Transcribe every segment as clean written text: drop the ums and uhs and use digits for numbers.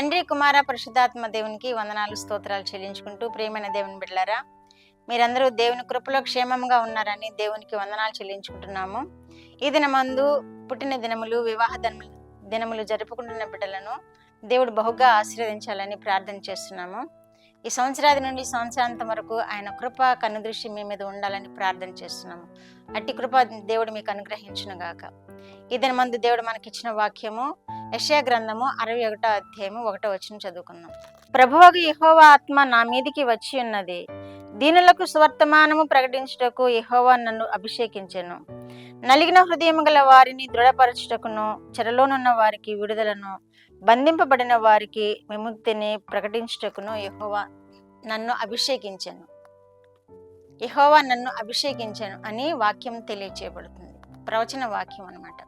తండ్రి, కుమార, పరిశుద్ధాత్మ దేవునికి వందనాలు, స్తోత్రాలు చెల్లించుకుంటూ, ప్రియమైన దేవుని బిడ్డలారా, మీరందరూ దేవుని కృపలో క్షేమంగా ఉన్నారని దేవునికి వందనాలు చెల్లించుకుంటున్నాము. ఈ దినమందు పుట్టిన దినములు, వివాహ దినములు జరుపుకుంటున్న బిడ్డలను దేవుడు బహుగా ఆశీర్వదించాలని ప్రార్థన చేస్తున్నాము. ఈ సంవత్సరాది నుండి సంవత్సరాంతం వరకు ఆయన కృప కనుదృష్టి మీ మీద ఉండాలని ప్రార్థన చేస్తున్నాము. అట్టి కృప దేవుడు మీకు అనుగ్రహించును గాక. ఈ దినమందు దేవుడు మనకిచ్చిన వాక్యము యెషయా గ్రంథము 61వ అధ్యాయము 1వ వచనం చదువుకుందాం. ప్రభువగు యెహోవా ఆత్మ నా మీదికి వచ్చి ఉన్నది, దీనులకు సువర్తమానము ప్రకటించుటకు యెహోవా నన్ను అభిషేకించెను. నలిగిన హృదయము గల వారిని దృఢపరచుటకును, చెరలోనున్న వారికి విడుదలను, బంధింపబడిన వారికి విముక్తిని ప్రకటించుటకును యెహోవా నన్ను అభిషేకించెను. యెహోవా నన్ను అభిషేకించెను అని వాక్యం తెలియచేయబడుతుంది. ప్రవచన వాక్యం అన్నమాట.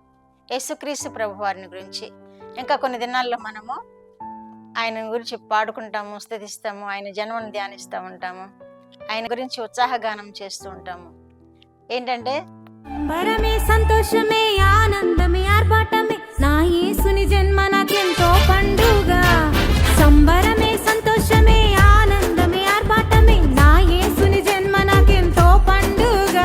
యేసుక్రీస్తు ప్రభు వారిని గురించి ఇంకా కొన్ని దినాల్లో మనము ఆయన గురించి పాడుకుంటాము, స్తుతిస్తాము, ఆయన జన్మను ధ్యానిస్తూ ఉంటాము, ఆయన గురించి ఉత్సాహగానం చేస్తూ ఉంటాము. ఏంటంటే సంబరమే, సంతోషమే, ఆనందమే, ఆర్భాటమే, నా యేసుని జన్మ నాకెంతో పండుగ. సంబరమే, సంతోషమే, ఆనందమే, ఆర్భాటమే, నా యేసుని జన్మ నాకెంతో పండుగ.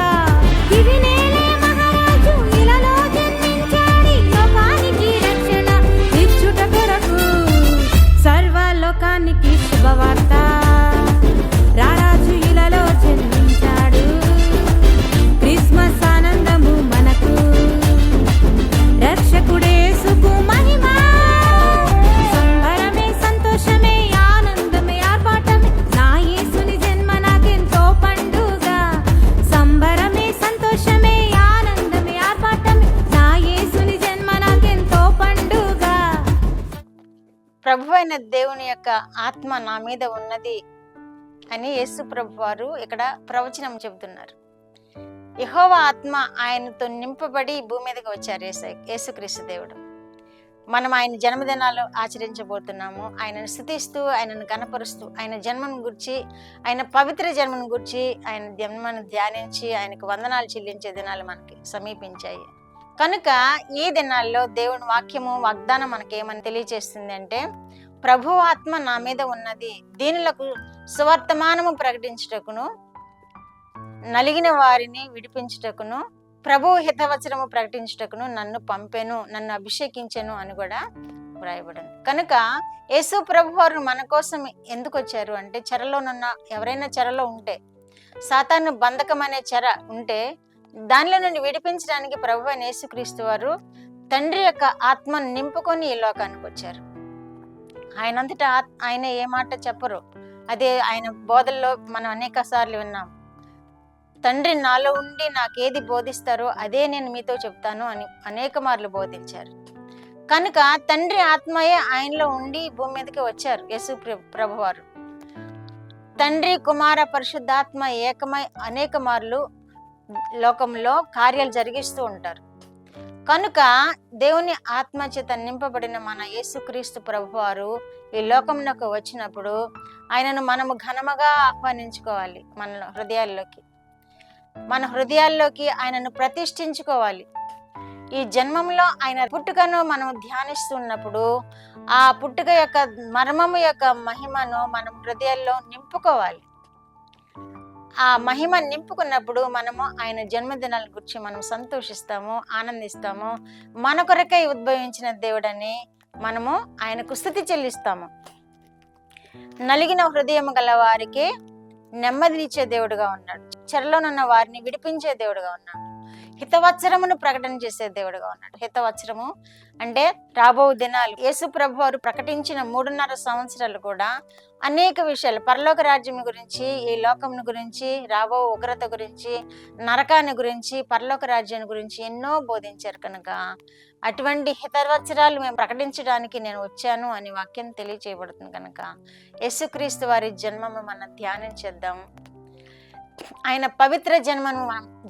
దివినేలే మహారాజు ఇలలో జన్మించాడి, లోకానికి రక్షణ ఇచ్చుట కొరకు, సర్వలోకానికి శుభవార్త. రారాజు ఇలలో జన్మించాడు, క్రిస్మస్ ఆనందము మనకు, రక్షకుడేసుకు మహిమ. సంబరమే, సంతోషమే, ఆనందమే, ఆర్భాటమే, నా యేసుని జన్మ నాకెంతో పండుగ. సంబరమే, సంతోషమే, ఆనందమే, ఆర్భాటమే, నా యేసుని జన్మ నాకెంతో పండుగ. ప్రభు అయిన దేవుని యొక్క ఆత్మ నా మీద ఉన్నది అని యేసు ప్రభు వారు ఇక్కడ ప్రవచనం చెబుతున్నారు. యెహోవా ఆత్మ ఆయనతో నింపబడి భూమి మీదకి వచ్చారు యేసుక్రీస్తు దేవుడు. మనం ఆయన జన్మదినాలు ఆచరించబోతున్నాము. ఆయనను స్తుతిస్తూ, ఆయనను గణపరుస్తూ, ఆయన జన్మను గురించి, ఆయన పవిత్ర జన్మను గురించి, ఆయన జన్మను ధ్యానించి ఆయనకు వందనాలు చెల్లించే దినాలు మనకి సమీపించాయి. కనుక ఈ దినాల్లో దేవుని వాక్యము వాగ్దానం మనకేమని తెలియజేస్తుంది అంటే, ప్రభు ఆత్మ నా మీద ఉన్నది, దీనులకు సువర్తమానము ప్రకటించుటకును, నలిగిన వారిని విడిపించుటకును, ప్రభు హితవచనము ప్రకటించుటకును నన్ను పంపెను, నన్ను అభిషేకించెను అని కూడా వ్రాయబడింది. కనుక యేసు ప్రభు వారు మన కోసం ఎందుకు వచ్చారు అంటే, చెరలోనున్న ఎవరైనా చెరలో ఉంటే, సాతాను బంధకం అనే చెర ఉంటే దానిలో నుండి విడిపించడానికి ప్రభు అయిన యేసుక్రీస్తు వారు తండ్రి యొక్క ఆత్మను నింపుకొని ఈ లోకానికి వచ్చారు. ఆయనంతటా ఆయన ఏ మాట చెప్పరు. అదే ఆయన బోధల్లో మనం అనేక సార్లు విన్నాం. తండ్రి నాలో ఉండి నాకేది బోధిస్తారో అదే నేను మీతో చెప్తాను అని అనేక మార్లు బోధించారు. కనుక తండ్రి ఆత్మయే ఆయనలో ఉండి భూమి మీదకి వచ్చారు యేసు ప్రభువారు. తండ్రి, కుమార, పరిశుద్ధాత్మ ఏకమై అనేక మార్లు లోకంలో కార్యాలు జరిగిస్తూ ఉంటారు. కనుక దేవుని ఆత్మ చేత నింపబడిన మన యేసుక్రీస్తు ప్రభువారు ఈ లోకంలోకి వచ్చినప్పుడు ఆయనను మనము ఘనముగా ఆహ్వానించుకోవాలి. మన హృదయాల్లోకి ఆయనను ప్రతిష్ఠించుకోవాలి. ఈ జన్మంలో ఆయన పుట్టుకను మనం ధ్యానిస్తున్నప్పుడు ఆ పుట్టుక యొక్క మర్మము యొక్క మహిమను మనం హృదయాల్లో నింపుకోవాలి. ఆ మహిమ నింపుకున్నప్పుడు మనము ఆయన జన్మదినాల గురించి మనం సంతోషిస్తాము, ఆనందిస్తాము. మన కొరకై ఉద్భవించిన దేవుడని మనము ఆయనకు స్తుతి చెల్లిస్తాము. నలిగిన హృదయం గల వారికి నెమ్మదినిచ్చే దేవుడుగా ఉన్నాడు. చెరలోనున్న వారిని విడిపించే దేవుడుగా ఉన్నాడు. హితవత్సరమును ప్రకటన చేసే దేవుడుగా ఉన్నాడు. హితవత్సరము అంటే రాబో దినాలు యేసు ప్రభు వారు ప్రకటించిన 3.5 సంవత్సరాలు కూడా అనేక విషయాలు, పరలోక రాజ్యం గురించి, ఈ లోకం గురించి, రాబో ఉగ్రత గురించి, నరకాన్ని గురించి, పరలోక రాజ్యాన్ని గురించి ఎన్నో బోధించారు. కనుక అటువంటి హితవత్సరాలు మేము ప్రకటించడానికి నేను వచ్చాను అని వాక్యం తెలియచేయబడుతుంది. కనుక యేసుక్రీస్తు వారి జన్మము మనం ధ్యానం చేద్దాం. ఆయన పవిత్ర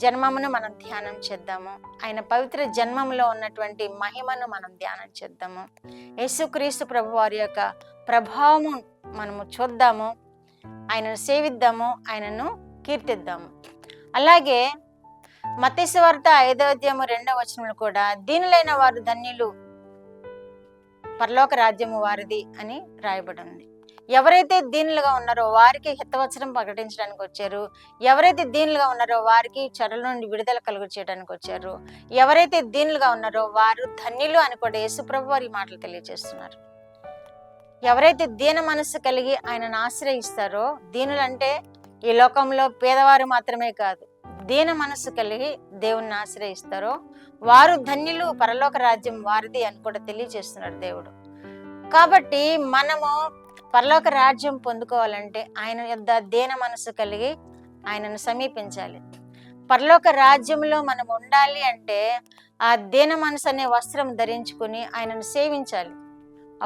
జన్మమును మనం ధ్యానం చేద్దాము. ఆయన పవిత్ర జన్మంలో ఉన్నటువంటి మహిమను మనం ధ్యానం చేద్దాము. యేసుక్రీస్తు ప్రభు వారి యొక్క ప్రభావము మనము చూద్దాము, ఆయనను సేవిద్దాము, ఆయనను కీర్తిద్దాము. అలాగే మత్తయి సువార్త 5వ అధ్యాయము 2వ వచనంలో కూడా దీనులైన వారు ధన్యులు, పరలోక రాజ్యము వారిది అని రాయబడి ఉంది. ఎవరైతే దీనులుగా ఉన్నారో వారికి హితవచనం ప్రకటించడానికి వచ్చారు. ఎవరైతే దీనులుగా ఉన్నారో వారికి చెరల నుండి విడుదల కలుగు చేయడానికి వచ్చారు. ఎవరైతే దీనులుగా ఉన్నారో వారు ధన్యులు అని కూడా యేసుప్రభు వారి మాటలు తెలియజేస్తున్నారు. ఎవరైతే దీన మనస్సు కలిగి ఆయనను ఆశ్రయిస్తారో, దీనులంటే ఈ లోకంలో పేదవారు మాత్రమే కాదు, దీన మనస్సు కలిగి దేవుణ్ణి ఆశ్రయిస్తారో వారు ధన్యులు, పరలోక రాజ్యం వారిది అని కూడా తెలియజేస్తున్నాడు దేవుడు. కాబట్టి మనము పరలోక రాజ్యం పొందుకోవాలంటే ఆయన యొద్ద దీన మనసు కలిగి ఆయనను సమీపించాలి. పరలోక రాజ్యంలో మనం ఉండాలి అంటే ఆ దీన మనసు అనే వస్త్రం ధరించుకుని ఆయనను సేవించాలి.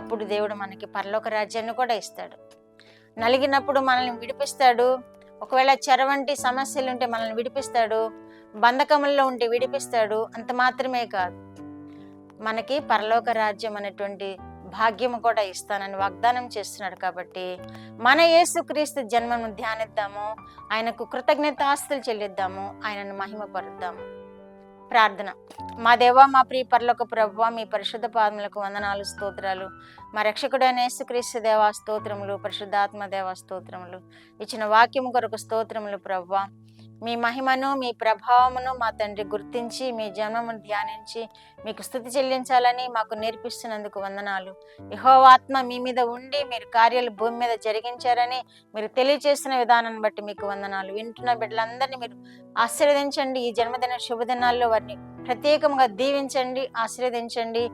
అప్పుడు దేవుడు మనకి పరలోక రాజ్యాన్ని కూడా ఇస్తాడు. నలిగినప్పుడు మనల్ని విడిపిస్తాడు. ఒకవేళ చెర వంటి సమస్యలు ఉంటే మనల్ని విడిపిస్తాడు. బంధకముల్లో ఉంటే విడిపిస్తాడు. అంత మాత్రమే కాదు, మనకి పరలోక రాజ్యం అనేటువంటి భాగ్యము కూడా ఇస్తానని వాగ్దానం చేస్తున్నాడు. కాబట్టి మన యేసుక్రీస్తు జన్మను ధ్యానిద్దాము, ఆయనకు కృతజ్ఞతాస్తులు చెల్లిద్దాము, ఆయనను మహిమపరుద్దాము. ప్రార్థన. మా దేవా, మా ప్రియ పరలోక ప్రభువా, మీ పరిశుద్ధ పాదములకు వందనాలు, స్తోత్రాలు. మా రక్షకుడైన యేసుక్రీస్తు దేవా స్తోత్రములు, పరిశుద్ధాత్మ దేవా స్తోత్రములు. ఇచ్చిన వాక్యము కొరకు స్తోత్రములు ప్రభువా. మీ మహిమను, మీ ప్రభావమును మా తండ్రి గుర్తించి మీ జన్మమును ధ్యానించి మీకు స్తుతి చెల్లించాలని మాకు నేర్పిస్తున్నందుకు వందనాలు. యెహోవా ఆత్మ మీ మీద ఉండి మీరు కార్యాలు భూమి మీద జరిగించారని మీరు తెలియజేస్తున్న విధానాన్ని బట్టి మీకు వందనాలు. వింటున్న బిడ్డలందరినీ మీరు ఆశీర్వదించండి. ఈ జన్మదిన శుభదినాల్లో వారిని ప్రత్యేకంగా దీవించండి, ఆశీర్వదించండి.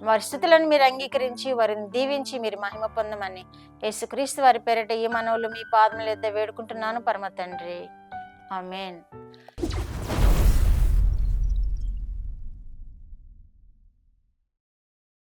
వారి స్థుతులను మీరు అంగీకరించి వారిని దీవించి మీరు మహిమ పొందమని యేసుక్రీస్తు వారి పేరిట ఈ మనవులు మీ పాదముల యొద్ద వేడుకుంటున్నాను పరమ తండ్రి. ఆమేన్.